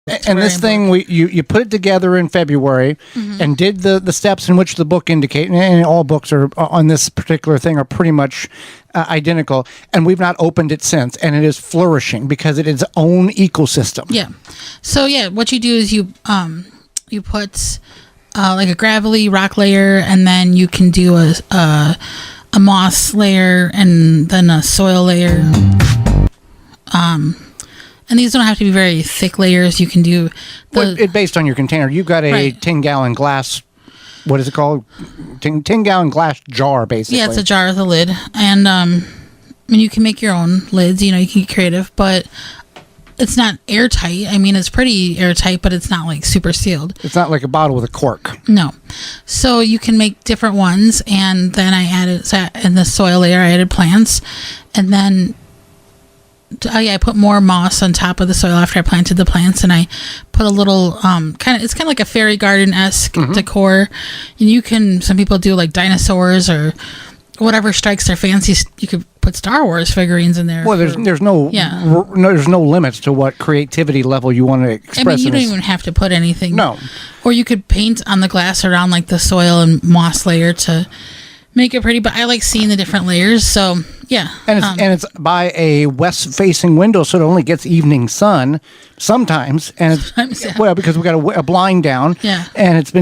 And this thing, you put it together in February and did the steps in which the book indicate, and all books are on this particular thing are pretty much identical, and we've not opened it since, and it is flourishing because it is its own ecosystem. Yeah. So yeah, what you do is you put like a gravelly rock layer, and then you can do a moss layer and then a soil layer. And these don't have to be very thick layers. You can do based on your container. You've got a 10-gallon glass. What is it called? 10-gallon glass jar, basically. Yeah, it's a jar with a lid, and you can make your own lids. You can get creative, but it's not airtight. I mean, it's pretty airtight, but it's not like super sealed. It's not like a bottle with a cork. No. So you can make different ones, and then I added in the soil layer. I added plants, and then. I put more moss on top of the soil after I planted the plants, and I put a little it's kind of like a fairy garden-esque decor. And some people do like dinosaurs or whatever strikes their fancy. You could put Star Wars figurines in there. Well, there's no limits to what creativity level you want to express. I mean, you don't even have to put anything. No. Or you could paint on the glass around like the soil and moss layer to make it pretty, but I like seeing the different layers, so yeah. And it's by a west-facing window, so it only gets evening sun sometimes. And well, because we've got a blind down, and it's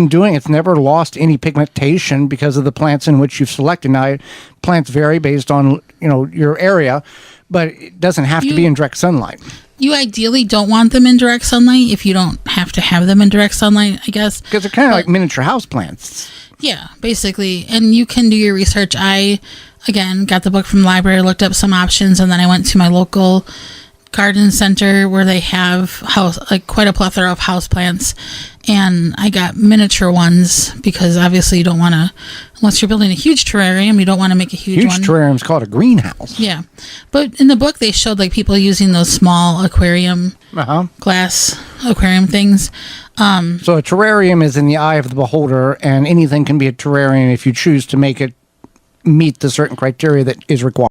never lost any pigmentation because of the plants in which you've selected. Now, plants vary based on your area, but it doesn't have to be in direct sunlight. You ideally don't want them in direct sunlight if you don't have to have them in direct sunlight, I guess. Because they're kind of like miniature houseplants. Yeah, basically. And you can do your research. I, again, got the book from the library, looked up some options, and then I went to my local garden center where they have quite a plethora of houseplants. And I got miniature ones because obviously you don't want to, unless you're building a huge terrarium, you don't want to make a huge one. Huge terrarium's called a greenhouse. Yeah. But in the book, they showed like people using those small aquarium, glass aquarium things. So a terrarium is in the eye of the beholder, and anything can be a terrarium if you choose to make it meet the certain criteria that is required.